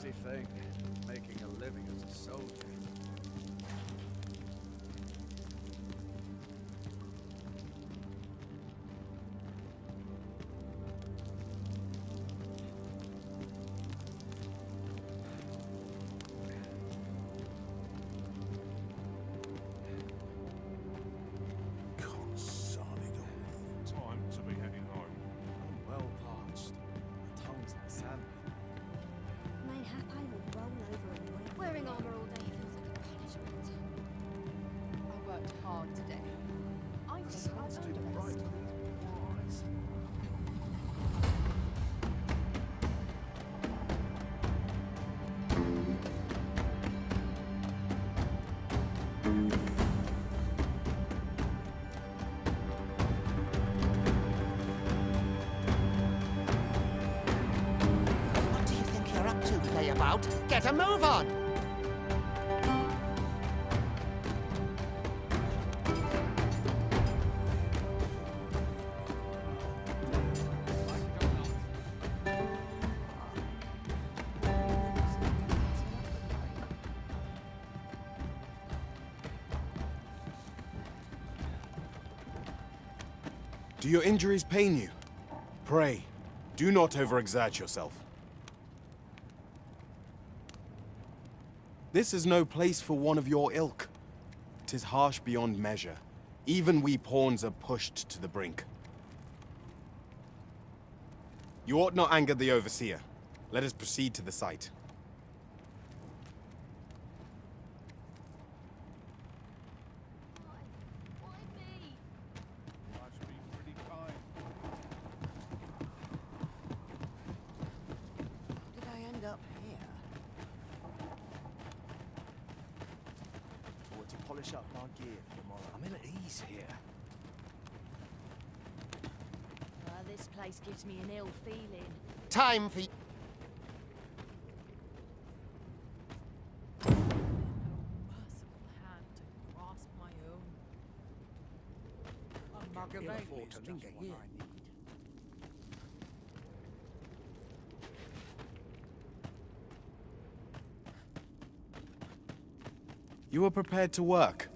easy thing, making a living as a soldier. Time to be heading home. I'm well parched. My tongue's like sand. Mayhap I will roll over and wait. Wearing armor all day feels like a punishment. I worked hard today. I think Sounds I've too earned a bright. rest. Wise. What do you think you're up to, layabout? Get a move on! Do your injuries pain you? Pray, do not overexert yourself. This is no place for one of your ilk. 'Tis harsh beyond measure. Even we pawns are pushed to the brink. You ought not anger the overseer. Let us proceed to the site. Why me? Life's been pretty kind. Did I end up here? Or to polish up my gear for tomorrow. I'm ill at ease here. This place gives me an ill feeling. Time for... No merciful hand to grasp my own. Magavane is just what I need. You are prepared to work.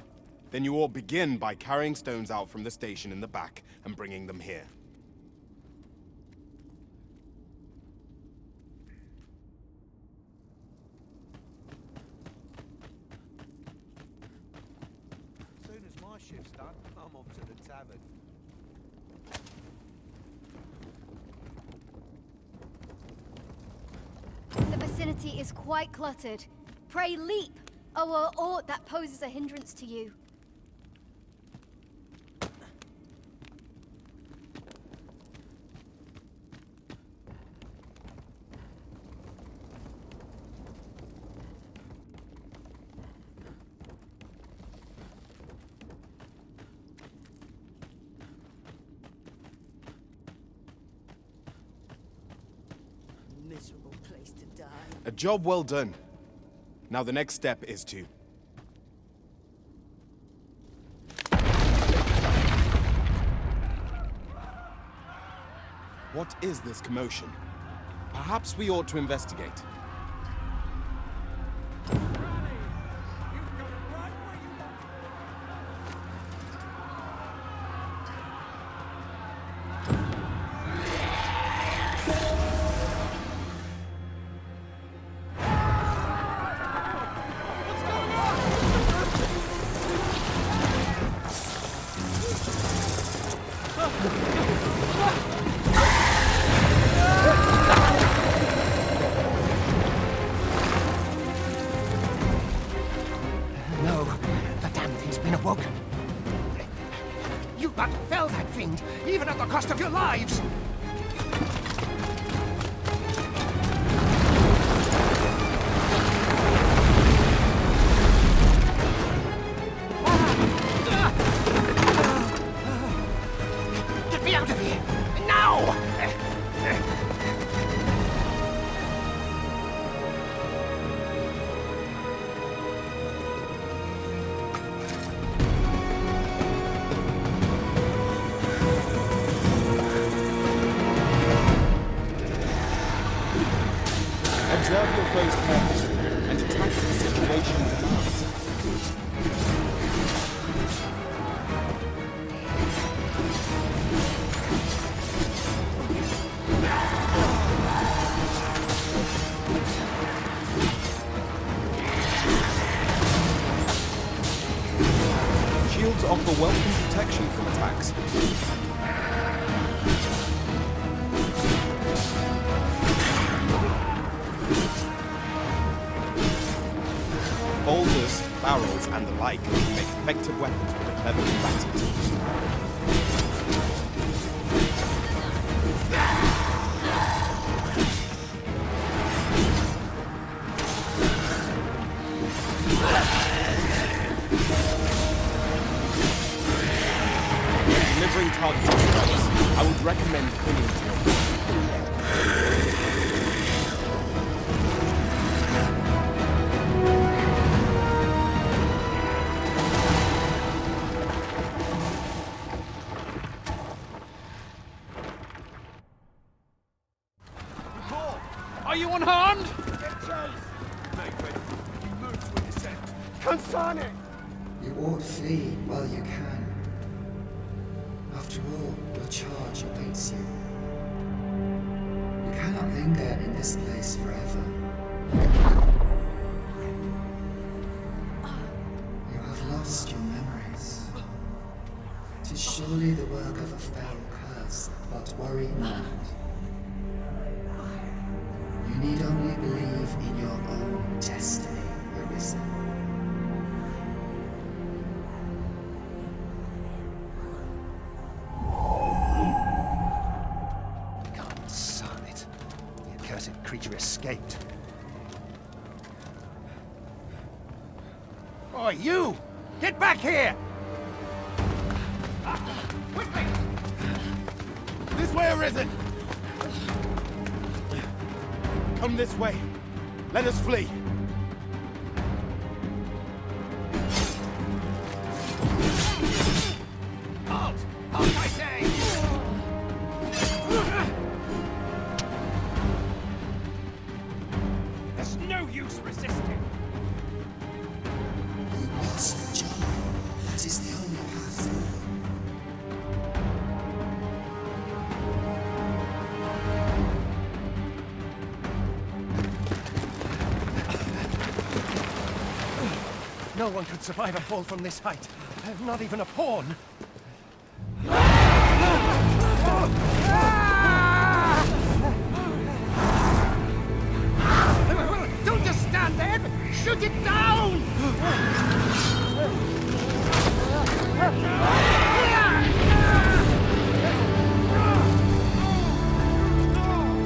Then you ought begin by carrying stones out from the station in the back and bringing them here. As soon as my shift's done, I'm off to the tavern. The vicinity is quite cluttered. Pray leap, or aught that poses a hindrance to you. Miserable place to die. A job well done. Now the next step is to... What is this commotion? Perhaps we ought to investigate. No, the damn thing's been awoken. You but fell that fiend, even at the cost of your lives! Get me out of here! Now! Observe your foes carefully and attack as the situation demands. Shields offer welcome protection from attacks. Boulders, barrels, and the like make effective weapons for the clever combatants. Delivering targeted strikes, I would recommend clinging to your Are you unharmed? Move to intercept. Consane! You ought flee while you can. After all, your charge awaits you. You cannot linger in this place forever. You have lost your memories. 'Tis surely the work of a fell curse, but worry not. You need only believe in your own destiny, Arisen. Son it. The accursed creature escaped. Oh, you! Get back here! Quickly! This way, Arisen! Come this way. Let us flee. Halt! Halt, I say! There's no use resisting. You must jump. That is the only path. No one could survive a fall from this height. Not even a pawn. Don't just stand there! Shoot it down!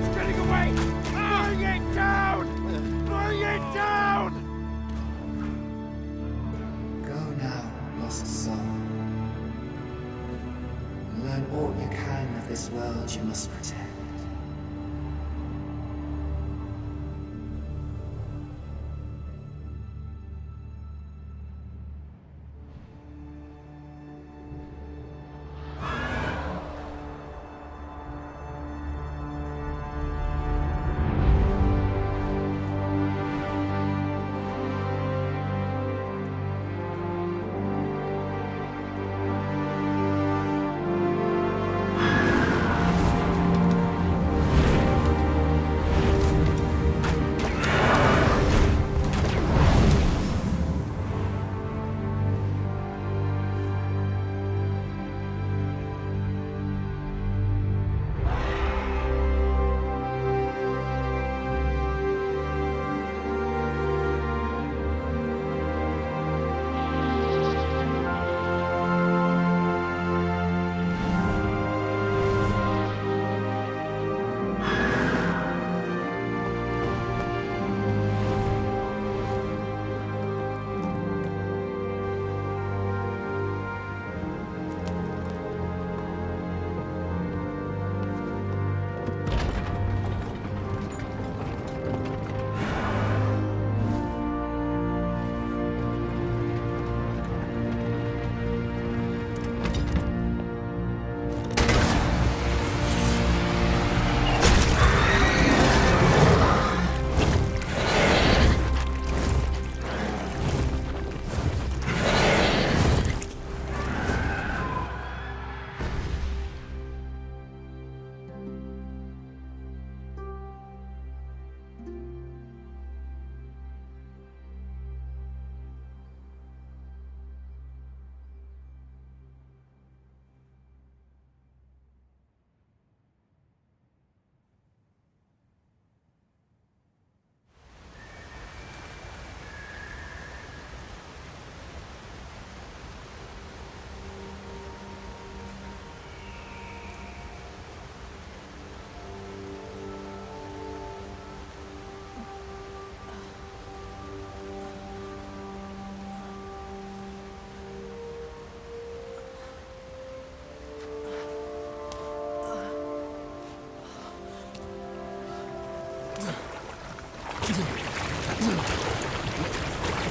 It's getting away! Bring it down! Bring it down! Go now, lost soul. Learn all you can of this world you must protect.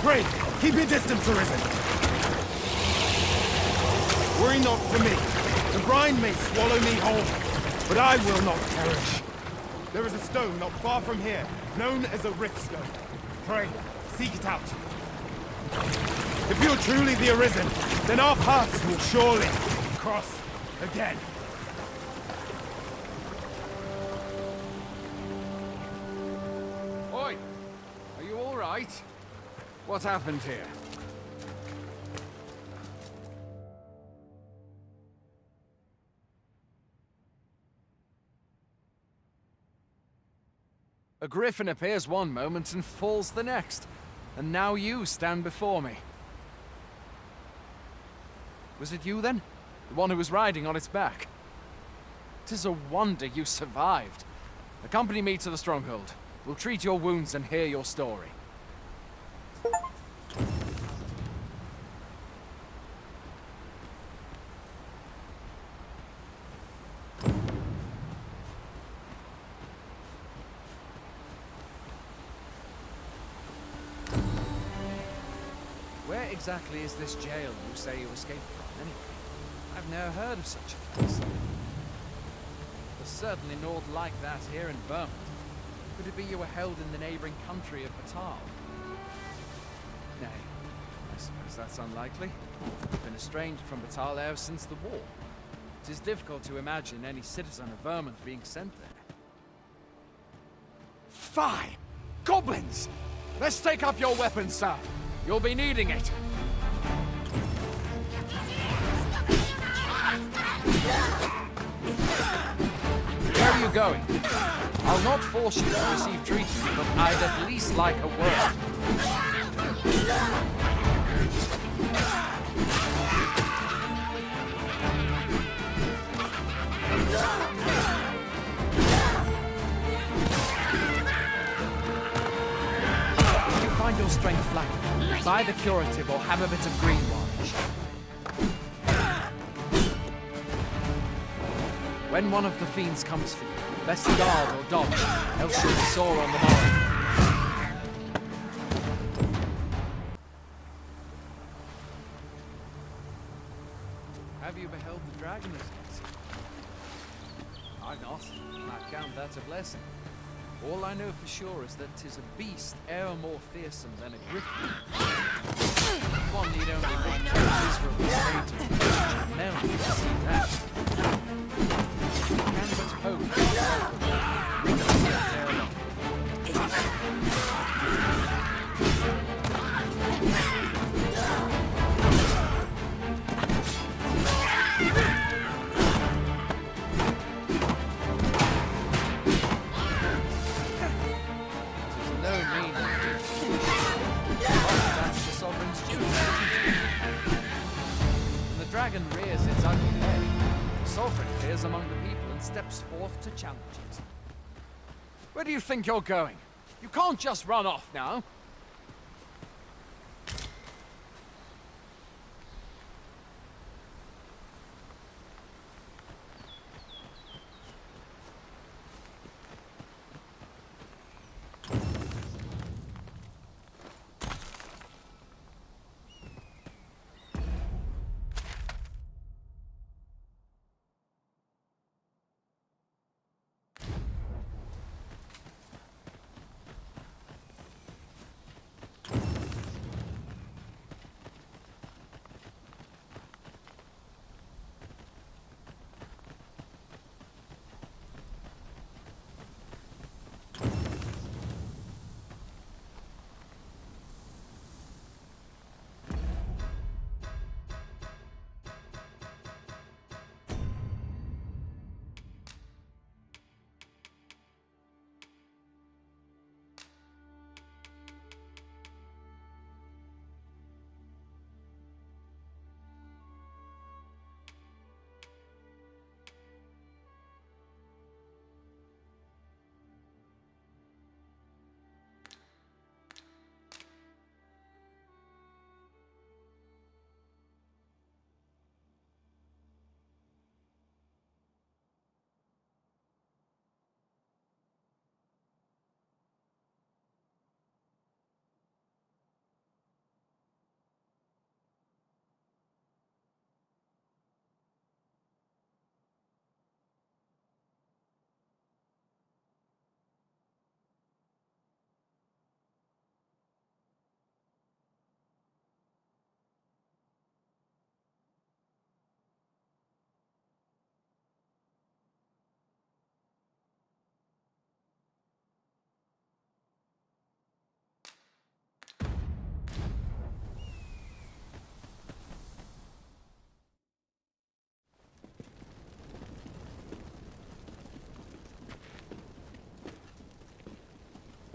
Pray, keep your distance, Arisen. Worry not for me. The brine may swallow me whole, but I will not perish. There is a stone not far from here, known as a rift stone. Pray, seek it out. If you're truly the Arisen, then our paths will surely cross again. Oi! Are you all right? What happened here? A griffin appears one moment and falls the next. And now you stand before me. Was it you then? The one who was riding on its back? 'Tis a wonder you survived. Accompany me to the stronghold. We'll treat your wounds and hear your story. Where exactly is this jail you say you escaped from, anyway? I've never heard of such a place. There's certainly naught like that here in Vermont. Could it be you were held in the neighboring country of Batal? Nay, I suppose that's unlikely. You've been estranged from Batal ever since the war. It is difficult to imagine any citizen of Vermont being sent there. Fie! Goblins! Let's take up your weapons, sir. You'll be needing it. Where are you going? I'll not force you to receive treatment, but I'd at least like a word. If you find your strength lacking, buy the curative or have a bit of green wash. When one of the fiends comes for you, best guard or dodge, else you'll be sore on the morrow. Have you beheld the dragon as yet? I've not. I count that a blessing. All I know for sure is that 'tis a beast e'er more fearsome than a griffin. One need only look to Israel's fate of Melve to see that. Can but hope that we can tear along. Dragon rears its ugly head. The sovereign appears among the people and steps forth to challenge it. Where do you think you're going? You can't just run off now.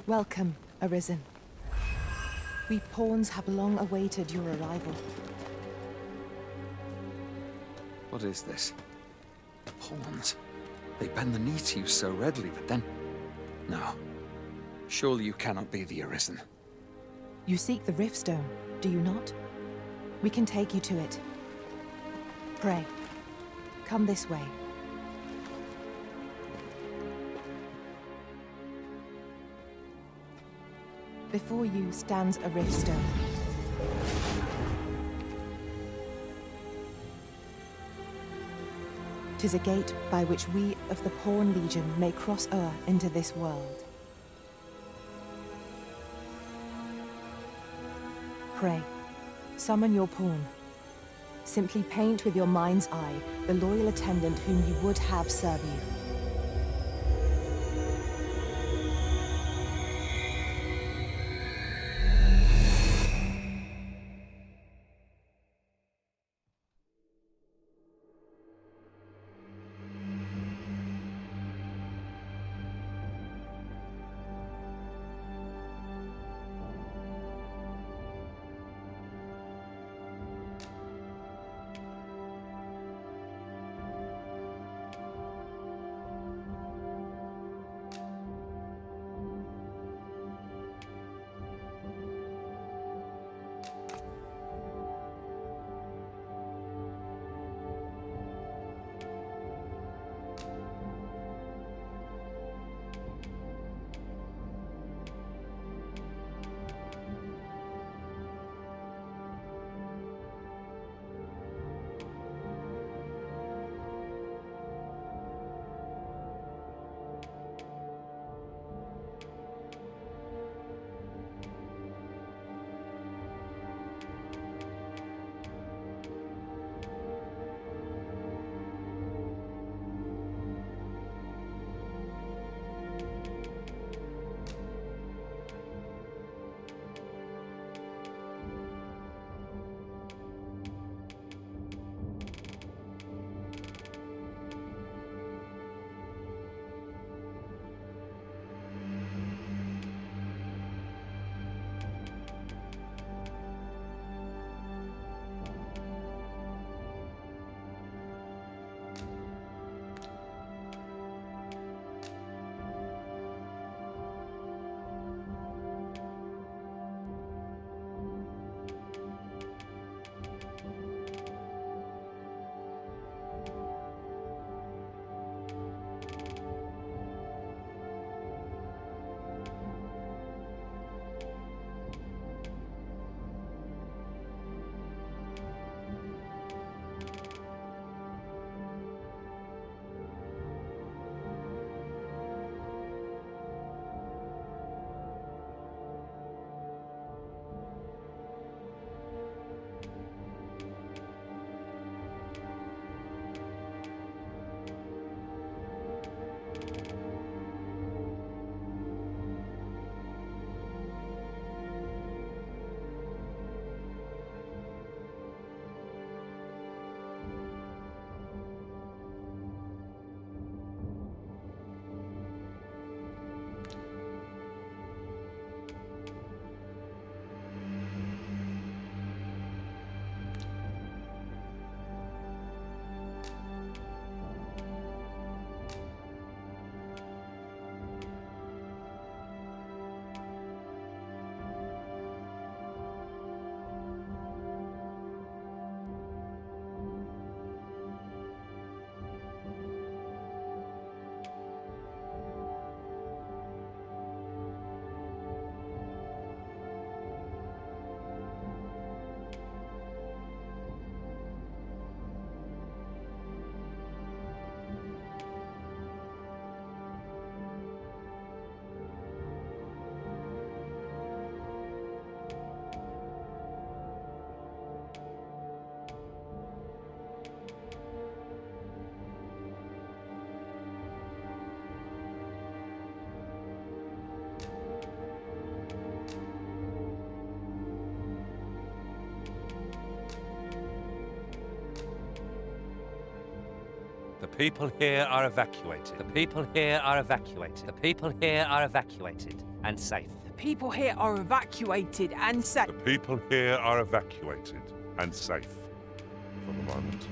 Welcome, Arisen. We pawns have long awaited your arrival. What is this? Pawns? They bend the knee to you so readily, but then... No. Surely you cannot be the Arisen. You seek the Riftstone, do you not? We can take you to it. Pray, come this way. Before you stands a Riftstone. Tis a gate by which we of the Pawn Legion may cross o'er into this world. Pray, summon your pawn. Simply paint with your mind's eye the loyal attendant whom you would have serve you. people here are evacuated. The people here are evacuated. The people here are evacuated and safe. The people here are evacuated and safe. The people here are evacuated and safe for the moment.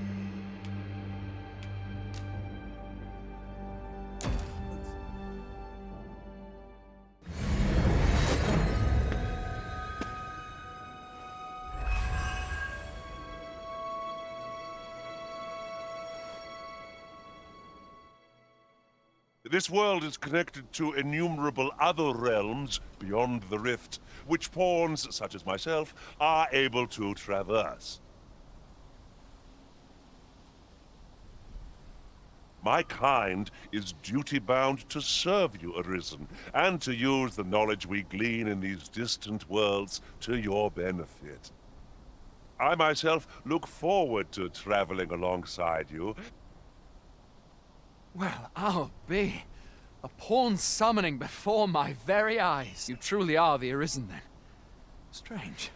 This world is connected to innumerable other realms beyond the rift, which pawns, such as myself, are able to traverse. My kind is duty-bound to serve you, Arisen, and to use the knowledge we glean in these distant worlds to your benefit. I myself look forward to traveling alongside you. Well, I'll be. A pawn summoning before my very eyes. You truly are the Arisen, then. Strange.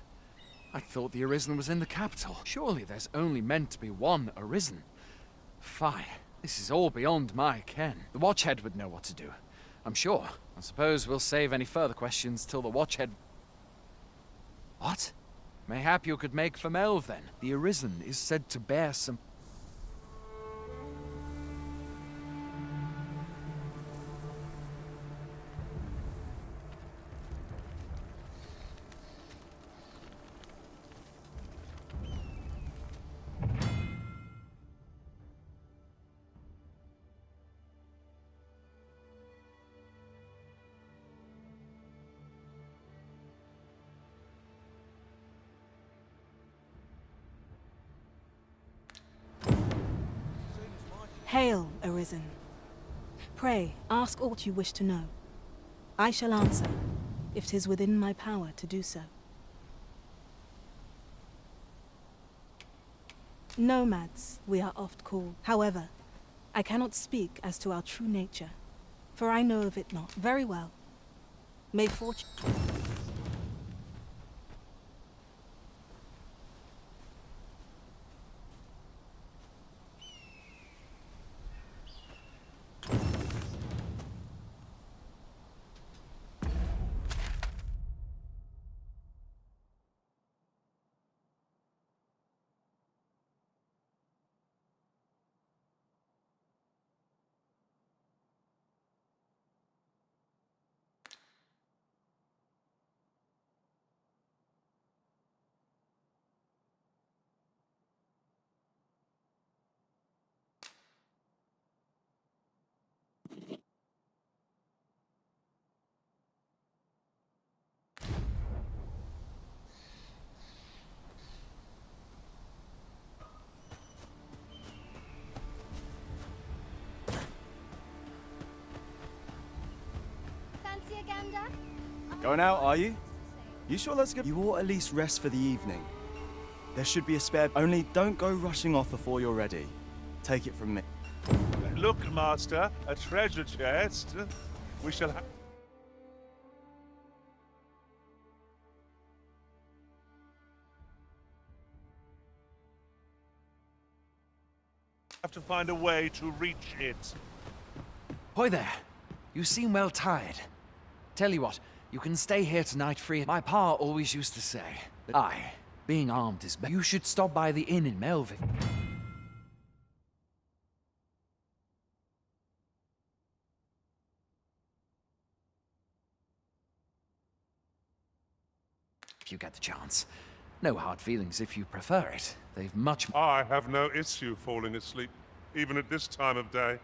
I thought the Arisen was in the capital. Surely there's only meant to be one Arisen. Fie. This is all beyond my ken. The Watchhead would know what to do. I'm sure. I suppose we'll save any further questions till the Watchhead... What? Mayhap you could make for Melve, then. The Arisen is said to bear some... Hail, Arisen. Pray, ask aught you wish to know. I shall answer, if 'tis within my power to do so. Nomads, we are oft called. However, I cannot speak as to our true nature, for I know of it not. Very well. May fortune... Fancy a gander? Going out, are you? You sure that's good? You ought at least rest for the evening. There should be a spare... Only don't go rushing off before you're ready. Take it from me. Look, Master, a treasure chest. We shall have to find a way to reach it. Hoy there. You seem well tired. Tell you what, you can stay here tonight free. My pa always used to say that being armed is better. You should stop by the inn in Melve. If you get the chance. No hard feelings if you prefer it. They've much... I have no issue falling asleep, even at this time of day.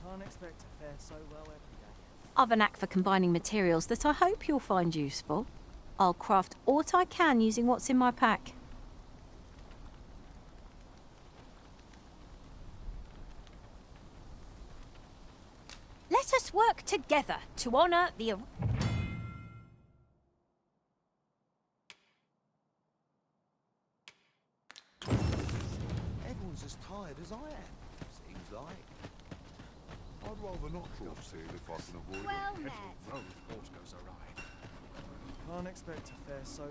Can't expect to fare so well every day. I've a knack for combining materials that I hope you'll find useful. I'll craft aught I can using what's in my pack. work together to honor the... Everyone's as tired as I am, seems like. I'd rather not cross here if I can avoid Well it. met. Road, of course, goes awry. Can't expect to fare so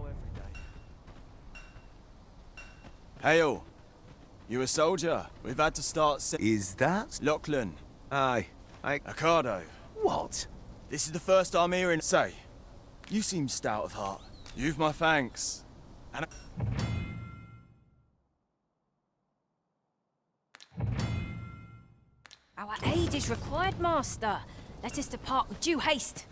every day. Hail! You a soldier? We've had to start Is that? Lachlan. Aye. Accardo. What? This is the first I'm hearing. Say, you seem stout of heart. You've my thanks. And Our aid is required, Master. Let us depart with due haste.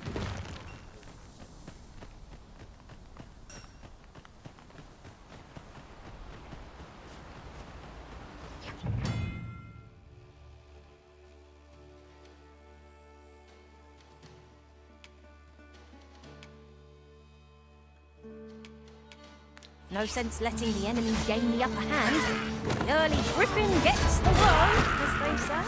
No sense letting the enemy gain the upper hand. The early griffin gets the worm, as they say.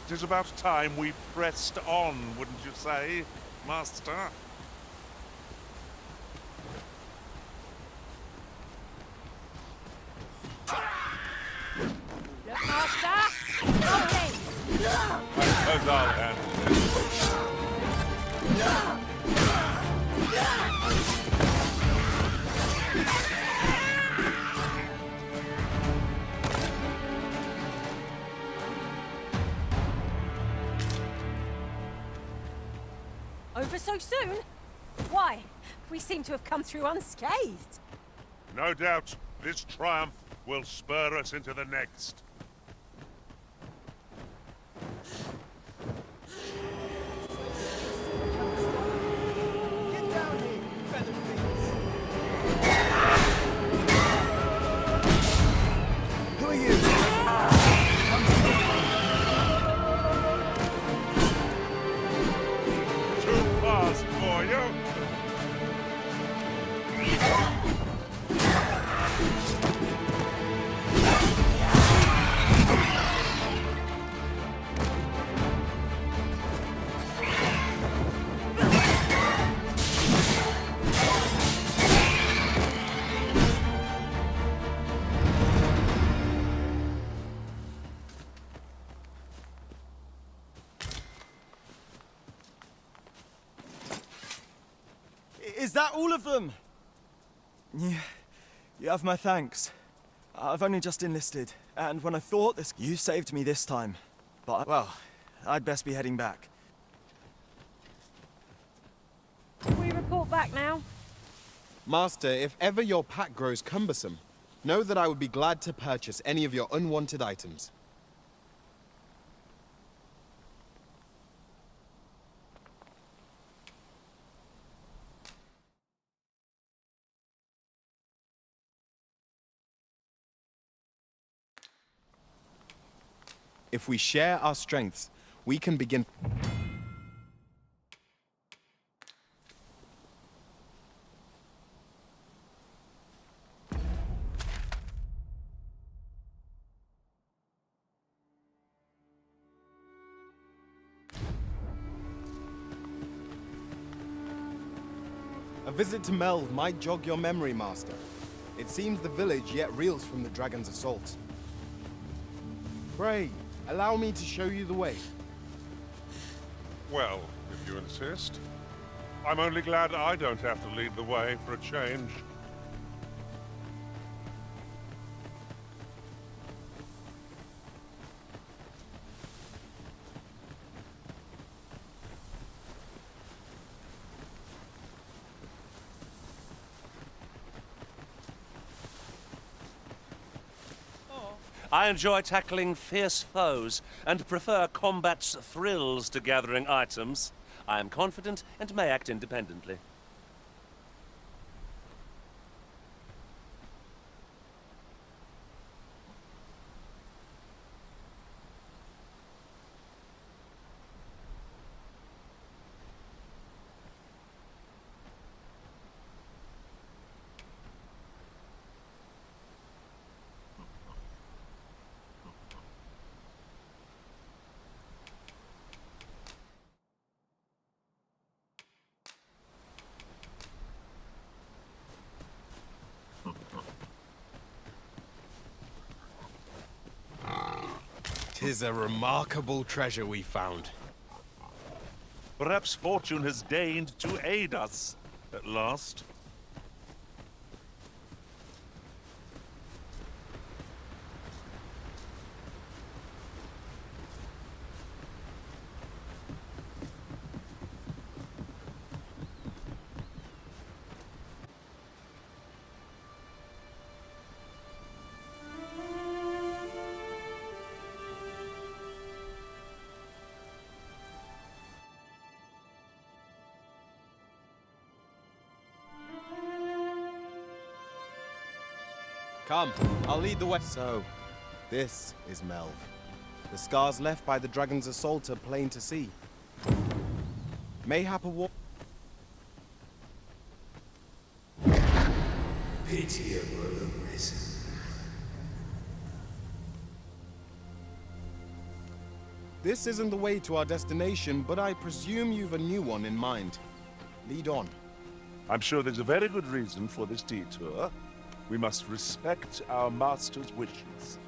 It is about time we pressed on, wouldn't you say, Master? Look, Master! Rolling! As I'll handle this. Over so soon? Why? We seem to have come through unscathed. No doubt, this triumph will spur us into the next. Get down here, you feathered things! Who are you? Too fast for you. Is that all of them? Yeah, you have my thanks. I've only just enlisted, and when I thought this, you saved me this time. But, well, I'd best be heading back. We report back now. Master, if ever your pack grows cumbersome, Know that I would be glad to purchase any of your unwanted items. If we share our strengths, we can begin... A visit to Melve might jog your memory, Master. It seems the village yet reels from the dragon's assault. Pray, allow me to show you the way. Well, if you insist. I'm only glad I don't have to lead the way for a change. I enjoy tackling fierce foes and prefer combat's thrills to gathering items. I am confident and may act independently. Tis a remarkable treasure we found. Perhaps fortune has deigned to aid us at last. Come, I'll lead the way. So, this is Melve. The scars left by the dragon's assault are plain to see. Mayhap a war... Pitiable Arisen. This isn't the way to our destination, but I presume you've a new one in mind. Lead on. I'm sure there's a very good reason for this detour. We must respect our master's wishes.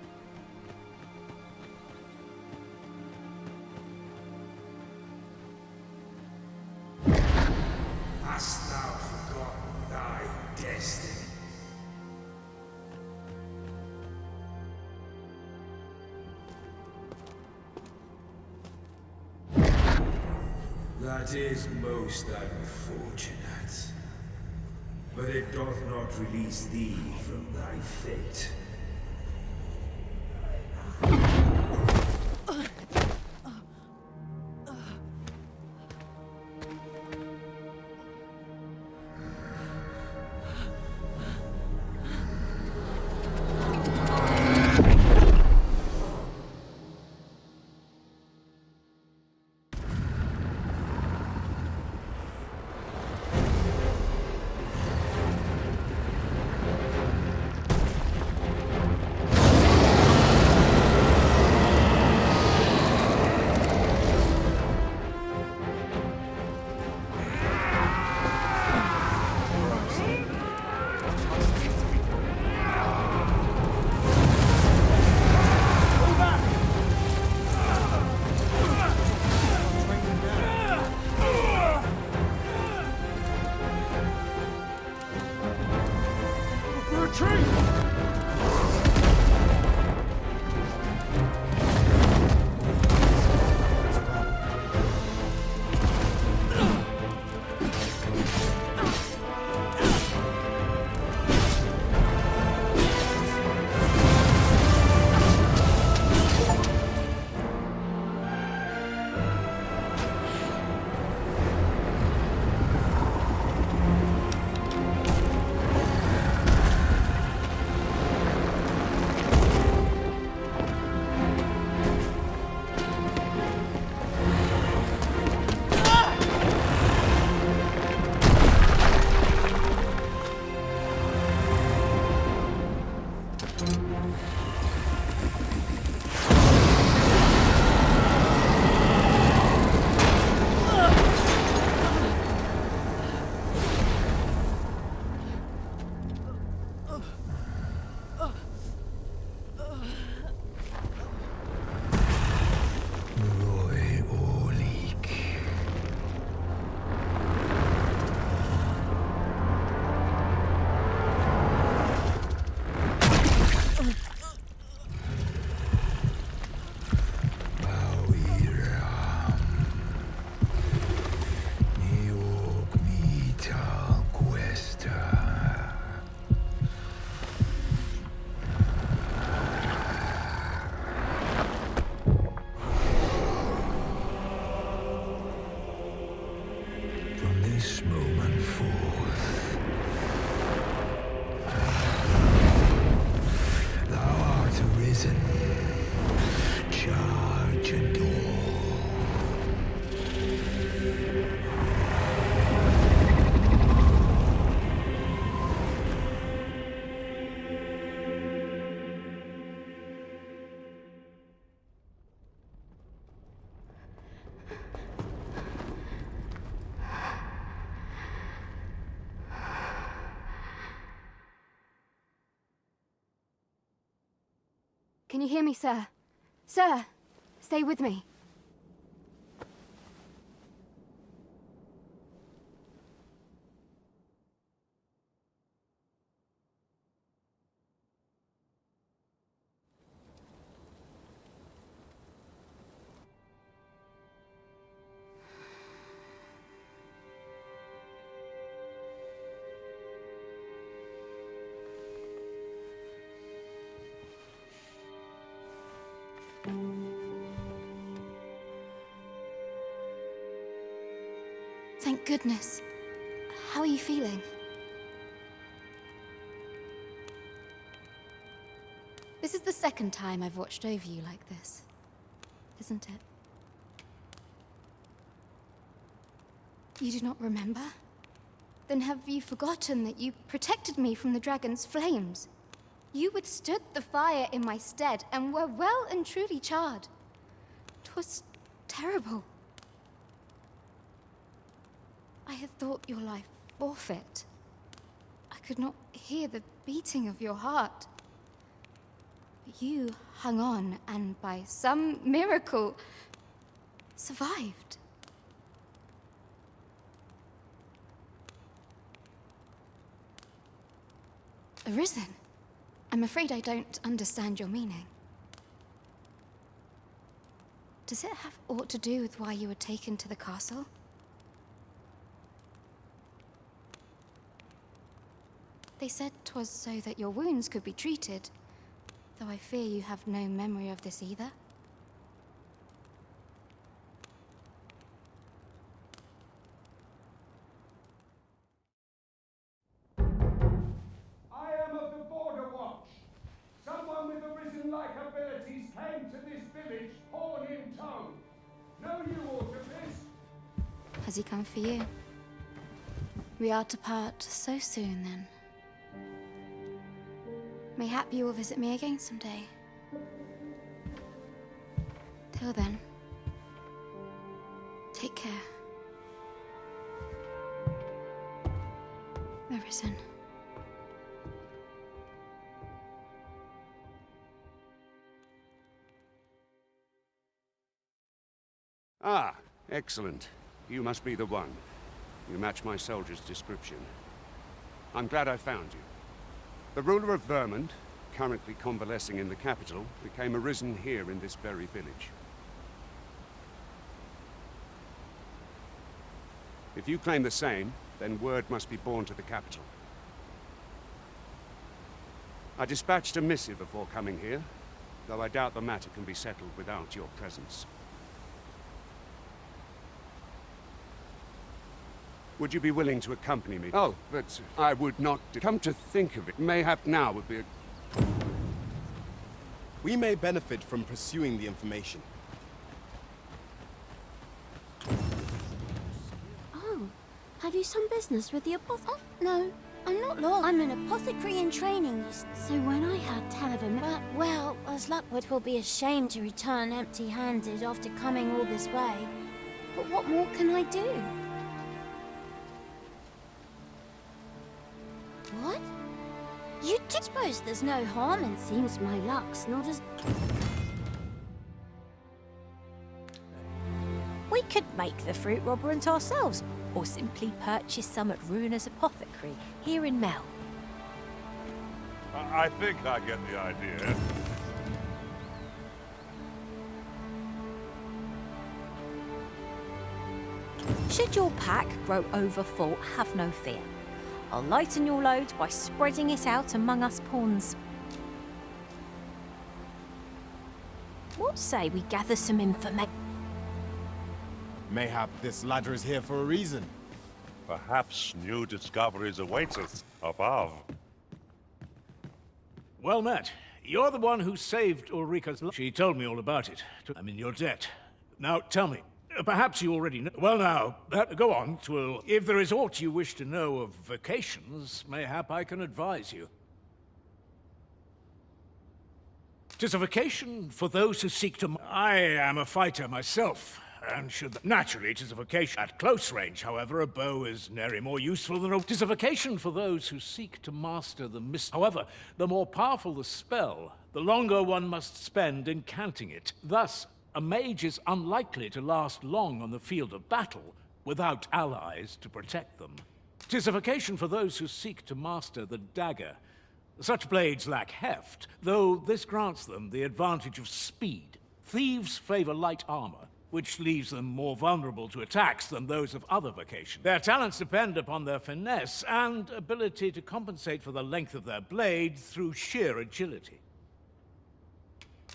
Hast thou forgotten thy destiny? That is most unfortunate. But it doth not release thee from thy fate. Can you hear me, sir? Sir, stay with me. Thank goodness. How are you feeling? This is the second time I've watched over you like this, isn't it? You do not remember? Then have you forgotten that you protected me from the dragon's flames? You withstood the fire in my stead and were well and truly charred. 'Twas terrible. I had thought your life forfeit. I could not hear the beating of your heart. But you hung on and by some miracle survived. Arisen? I'm afraid I don't understand your meaning. Does it have aught to do with why you were taken to the castle? They said 'twas so that your wounds could be treated, though I fear you have no memory of this either. I am of the Border Watch. Someone with Arisen-like abilities came to this village, horn in tow. Know you aught of this? Has he come for you? We are to part so soon, then. Mayhap you will visit me again someday. Till then, take care. Arisen. Ah, excellent. You must be the one. You match my soldier's description. I'm glad I found you. The ruler of Vermont, currently convalescing in the capital, became Arisen here in this very village. If you claim the same, then word must be borne to the capital. I dispatched a missive before coming here, though I doubt the matter can be settled without your presence. Would you be willing to accompany me? Oh, but I would not. Come to think of it, mayhap now would be a... We may benefit from pursuing the information. Oh, have you some business with the apothecary? Oh, no, I'm not law. I'm an apothecary in training. So when I had tell of him, well, as luck would, will be ashamed to return empty-handed after coming all this way. But what more can I do? What? You do suppose there's no harm, and seems my luck's not as... We could make the fruit robberant ourselves, or simply purchase some at Ruiner's apothecary here in Melve. I think I get the idea. Should your pack grow over full, have no fear. I'll lighten your load by spreading it out among us pawns. What say we gather some information? Mayhap this ladder is here for a reason. Perhaps new discoveries await us above. Well met. You're the one who saved Ulrika's life. She told me all about it. I'm in your debt. Now, tell me. Perhaps you already know. Well now, go on, Twill. If there is aught you wish to know of vocations, mayhap I can advise you. 'Tis a vocation for those who seek to... I am a fighter myself, and should... Naturally, it is a vocation. At close range, however, a bow is nary more useful than a... It is a vocation for those who seek to master the mist. However, the more powerful the spell, the longer one must spend incanting it. Thus, a mage is unlikely to last long on the field of battle without allies to protect them. It is a vocation for those who seek to master the dagger. Such blades lack heft, though this grants them the advantage of speed. Thieves favor light armor, which leaves them more vulnerable to attacks than those of other vocations. Their talents depend upon their finesse and ability to compensate for the length of their blade through sheer agility.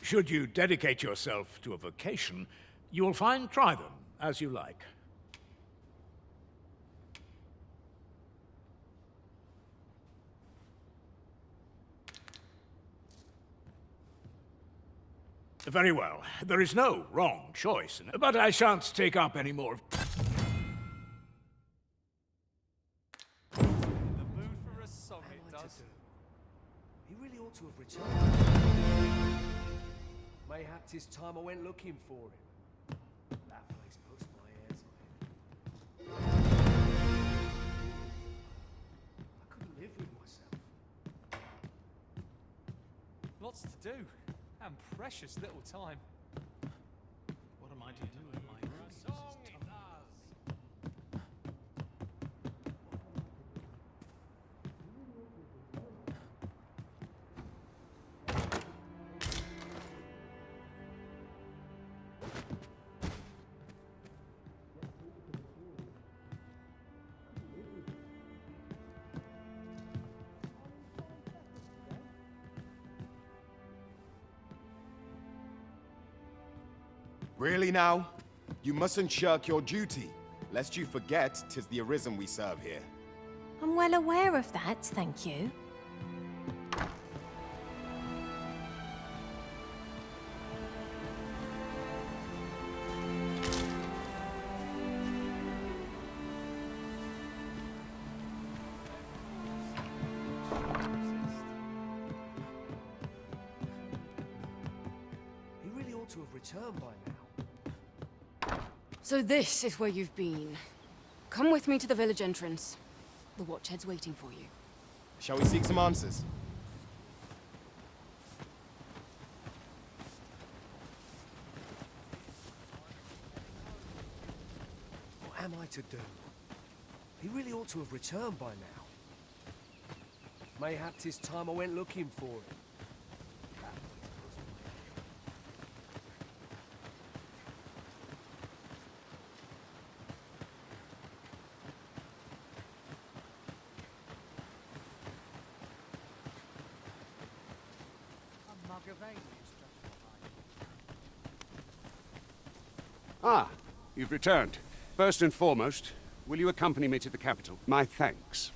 Should you dedicate yourself to a vocation, you will try them as you like. Very well. There is no wrong choice, but I shan't take up any more of... In the mood for a song, it does. He really ought to have returned. Mayhap 'tis time I went looking for him. That place puts my ears on it. I couldn't live with myself. Lots to do. And precious little time. What am I to do with my song? Really now? You mustn't shirk your duty, lest you forget 'tis the Arisen we serve here. I'm well aware of that, thank you. He really ought to have returned by now. So this is where you've been. Come with me to the village entrance. The Watchhead's waiting for you. Shall we seek some answers? What am I to do? He really ought to have returned by now. Mayhap 'tis time I went looking for him. Ah, you've returned. First and foremost, will you accompany me to the capital? My thanks.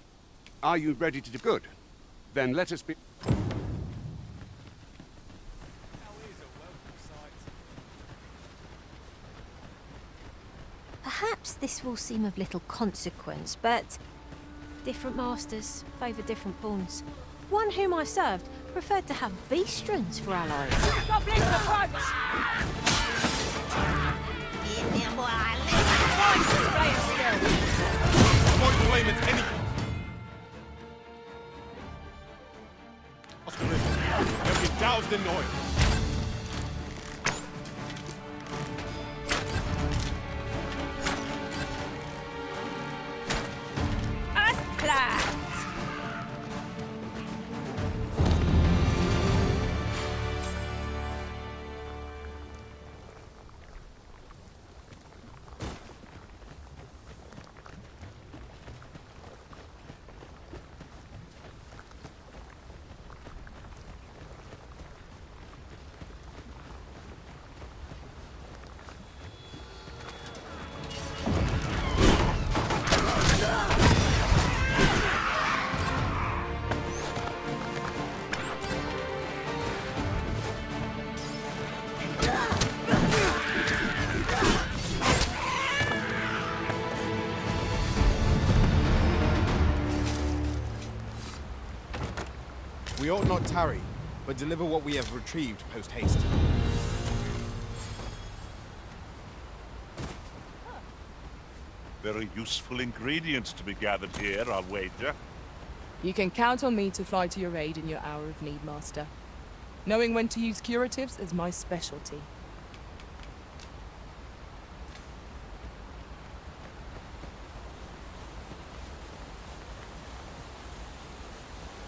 Are you ready to do good? Then let us be... Perhaps this will seem of little consequence, but different masters favour different pawns. One whom I served preferred to have beastrons for allies. Goblins approach! Fine display of skill! I won't blame it anything. Arisen, they'll be doused in oil. We ought not tarry, but deliver what we have retrieved post-haste. Very useful ingredient to be gathered here, I'll wager. You can count on me to fly to your aid in your hour of need, Master. Knowing when to use curatives is my specialty.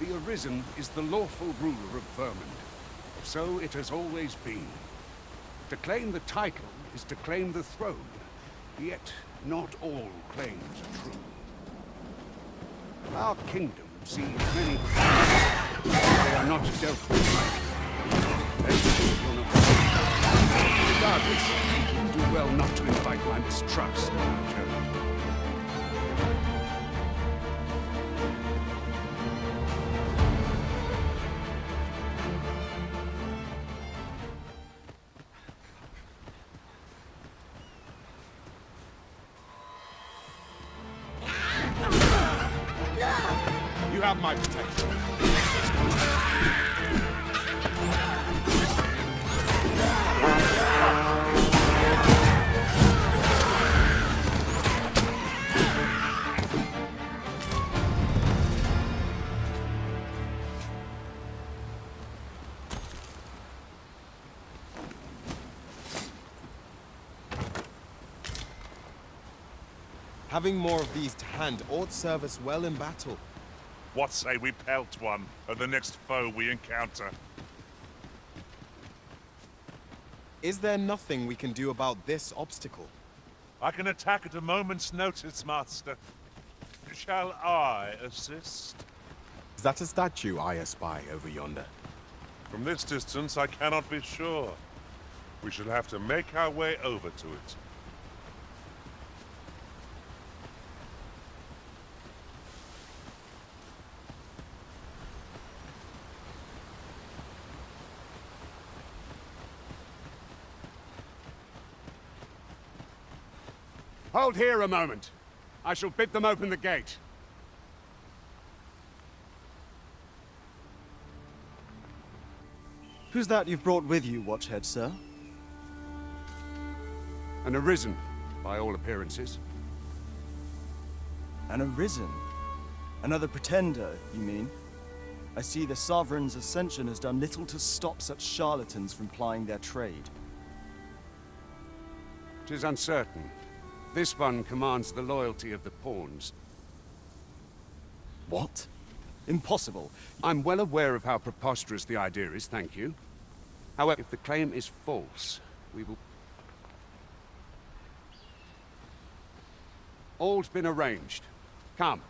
The Arisen is the lawful ruler of Vermund. So it has always been. To claim the title is to claim the throne. Yet, not all claims are true. Our kingdom sees many... They are not dealt with lightly. Regardless, you do well not to invite my mistrust on our journey. You have my protection. Having more of these to hand ought serve us well in battle. What say we pelt one of the next foe we encounter? Is there nothing we can do about this obstacle? I can attack at a moment's notice, Master. Shall I assist? Is that a statue I espy over yonder? From this distance, I cannot be sure. We shall have to make our way over to it. Hold here a moment. I shall bid them open the gate. Who's that you've brought with you, Watchhead, sir? An Arisen, by all appearances. An Arisen? Another pretender, you mean? I see the Sovereign's ascension has done little to stop such charlatans from plying their trade. 'Tis uncertain. This one commands the loyalty of the pawns. What? Impossible. I'm well aware of how preposterous the idea is, thank you. However, if the claim is false, we will... All's been arranged. Come,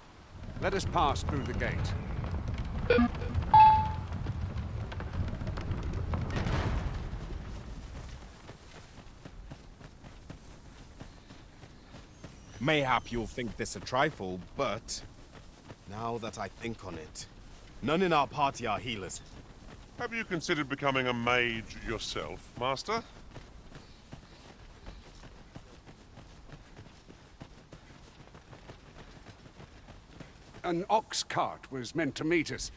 let us pass through the gate. Mayhap you'll think this a trifle, but... now that I think on it, none in our party are healers. Have you considered becoming a mage yourself, Master? An ox cart was meant to meet us.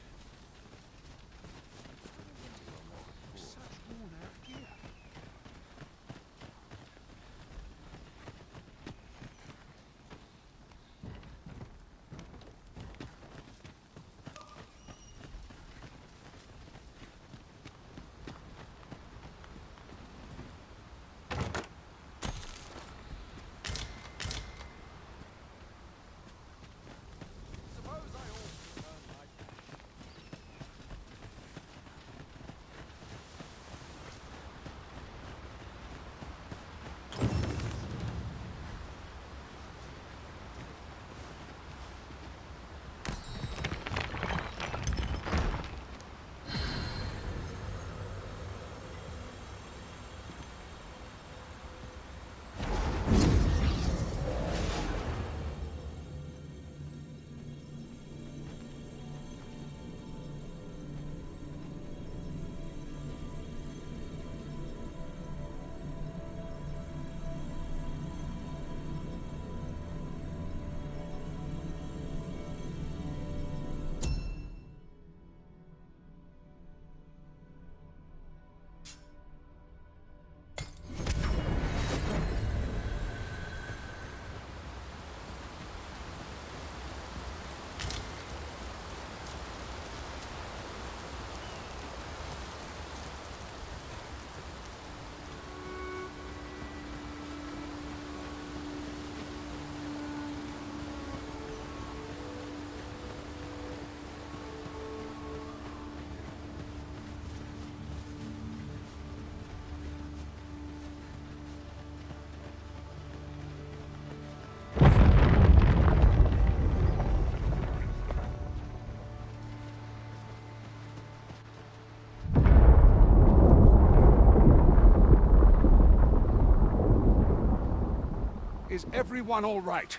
Is everyone all right?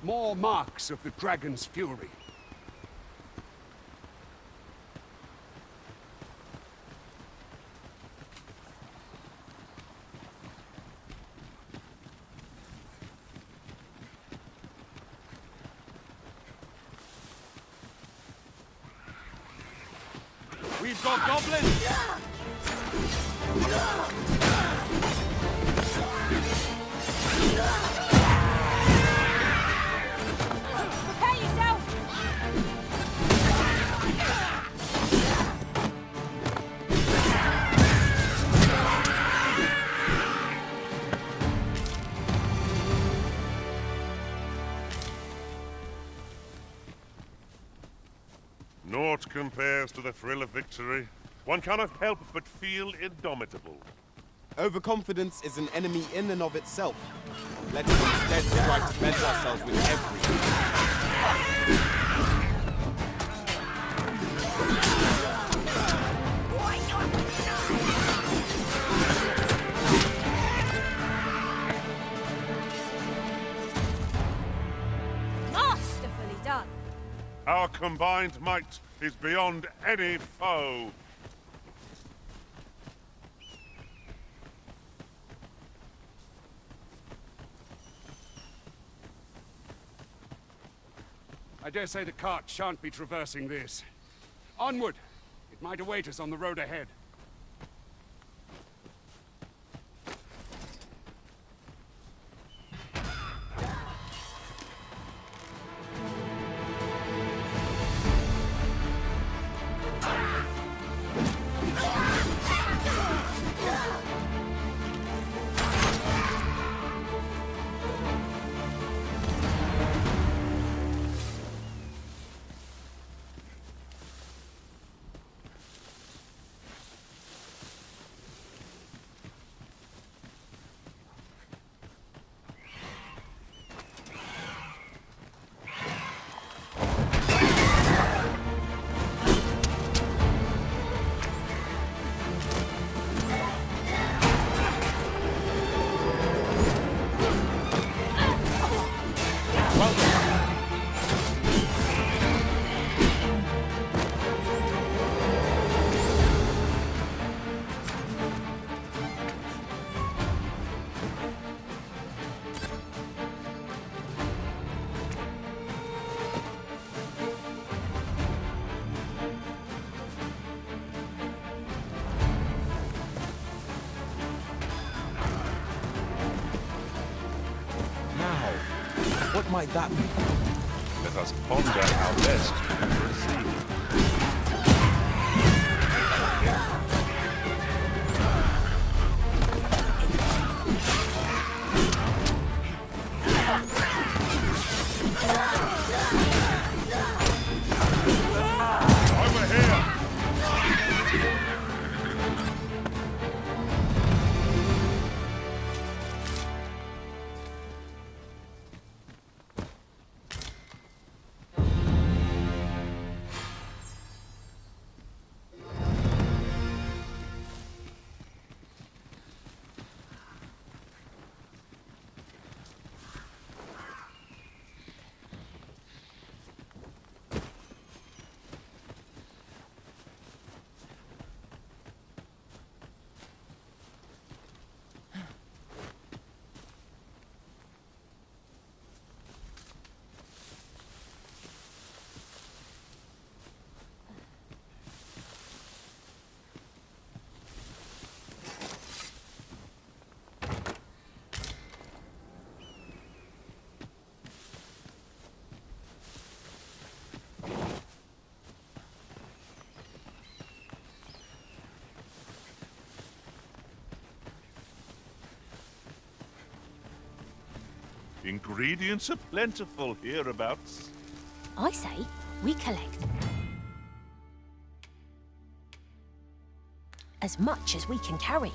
More marks of the dragon's fury. We've got goblins! Prepare yourself! Naught compares to the thrill of victory. One cannot help but feel indomitable. Overconfidence is an enemy in and of itself. Let us instead strive to measure ourselves with Masterfully done. Our combined might is beyond any foe. I dare say the cart shan't be traversing this. Onward! It might await us on the road ahead. What might that mean? Let us ponder how best to proceed. Over here! Ingredients are plentiful hereabouts. I say we collect as much as we can carry.